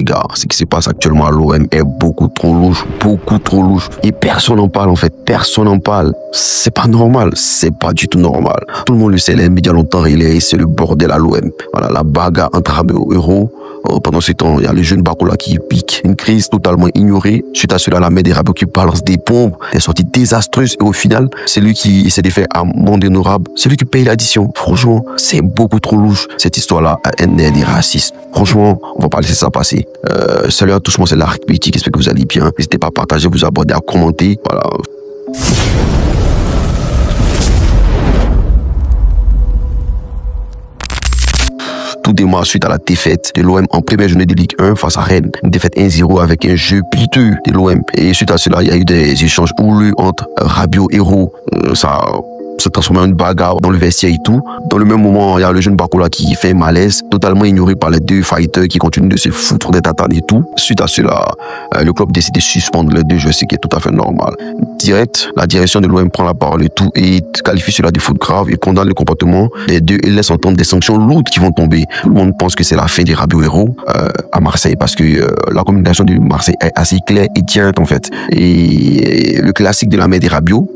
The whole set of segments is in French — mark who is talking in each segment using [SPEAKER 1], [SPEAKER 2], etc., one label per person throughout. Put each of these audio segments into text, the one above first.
[SPEAKER 1] les gars, ce qui se passe actuellement à l'OM est beaucoup trop louche. Et personne n'en parle en fait, personne n'en parle. C'est pas normal, c'est pas du tout normal. Tout le monde le sait, les médias l'ont relayé, c'est le bordel à l'OM. Voilà, la bagarre entre Rabiot et Hérault. Pendant ce temps, il y a le jeune Barcola qui pique. Une crise totalement ignorée. Suite à cela, la main des Rabiot qui balance des pompes, des sorties désastreuses. Et au final, c'est lui qui s'est défait à monde honorable. C'est lui qui paye l'addition. Franchement, c'est beaucoup trop louche. Cette histoire-là est des racistes. Franchement, on va pas laisser ça passer. Salut à tous, moi c'est l'arithmétique. J'espère que vous allez bien. N'hésitez pas à partager, vous abonner, à commenter. Voilà. Tout démarre suite à la défaite de l'OM en première journée de Ligue 1 face à Rennes. Une défaite 1-0 avec un jeu piteux de l'OM. Et suite à cela, il y a eu des échanges houleux entre Rabiot et Hérault. Ça se transforme en une bagarre dans le vestiaire et tout. Dans le même moment, il y a le jeune Barcola qui fait un malaise, totalement ignoré par les deux fighters qui continuent de se foutre des tatanes et tout. Suite à cela, le club décide de suspendre les deux jeux, ce qui est tout à fait normal. Direct, la direction de l'OM prend la parole et tout et qualifie cela de faute grave et condamne le comportement des deux et laisse entendre des sanctions lourdes qui vont tomber. Tout le monde pense que c'est la fin des Rabiot Hérault à Marseille parce que la communication de Marseille est assez claire et directe en fait. Et le classique de la main des Rabiot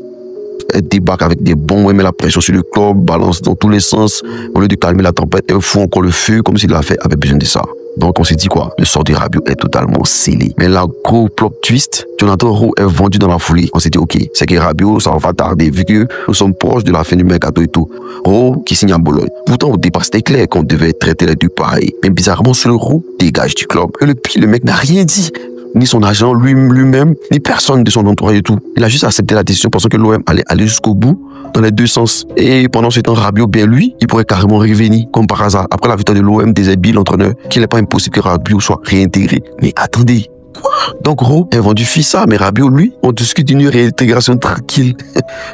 [SPEAKER 1] débarque avec des bombes, met la pression sur le club, balance dans tous les sens. Au lieu de calmer la tempête, elle fout encore le feu comme s'il avait besoin de ça. Donc on s'est dit quoi? Le sort de Rabiot est totalement scellé. Mais là, gros plot twist, Jonathan Roux est vendu dans la foulée. On s'est dit ok, c'est que Rabiot, ça va tarder vu que nous sommes proches de la fin du mercato et tout. Roux qui signe à Bologne. Pourtant au départ c'était clair qu'on devait traiter les deux pareils. Mais bizarrement, seul Roux dégage du club. Et le pire, le mec n'a rien dit. Ni son agent lui-même, ni personne de son entourage et tout. Il a juste accepté la décision pensant que l'OM allait aller jusqu'au bout, dans les deux sens. Et pendant ce temps, Rabiot, bien lui, il pourrait carrément revenir, comme par hasard. Après la victoire de l'OM, déshabille l'entraîneur, qu'il n'est pas impossible que Rabiot soit réintégré. Mais attendez, quoi? Donc Roux est vendu fissa, mais Rabiot, lui, on discute d'une réintégration tranquille.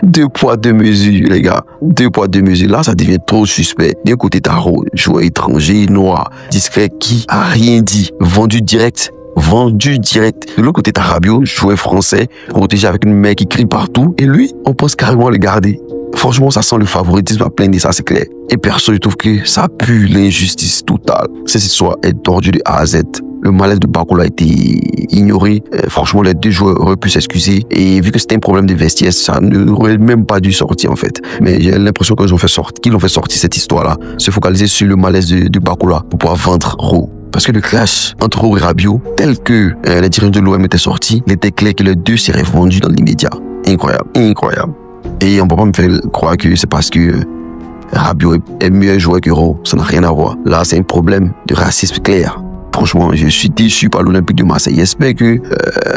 [SPEAKER 1] 2 poids, 2 mesures, les gars. 2 poids, 2 mesures. Là, ça devient trop suspect. D'un côté, t'as Roux, joueur étranger, noir, discret, qui a rien dit, vendu direct. De l'autre côté, t'as Rabiot, joueur français, protégé avec une main qui crie partout. Et lui, on pense carrément le garder. Franchement, ça sent le favoritisme à plein de ça, c'est clair. Et perso, je trouve que ça pue l'injustice totale. Cette histoire est tordue de A à Z. Le malaise de Barcola a été ignoré. Franchement, les deux joueurs auraient pu s'excuser. Et vu que c'était un problème de vestiaire, ça n'aurait même pas dû sortir, en fait. Mais j'ai l'impression qu'ils ont fait sortir cette histoire-là. Se focaliser sur le malaise de Barcola pour pouvoir vendre Roux. Parce que le clash entre Roux et Rabiot, tel que les dirigeants de l'OM étaient sortis, il était clair que les deux seraient vendus dans l'immédiat. Incroyable. Et on ne peut pas me faire croire que c'est parce que Rabiot est mieux joueur que Roux. Ça n'a rien à voir. Là, c'est un problème de racisme clair. Franchement, je suis déçu par l'Olympique de Marseille. J'espère que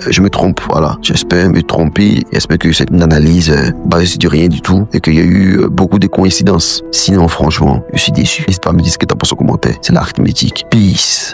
[SPEAKER 1] je me trompe. Voilà, j'espère me tromper. J'espère que c'est une analyse basée sur du rien du tout et qu'il y a eu beaucoup de coïncidences. Sinon, franchement, je suis déçu. N'hésite pas à me dire ce que tu as pensé en commentaire. C'est l'arithmétique. Peace.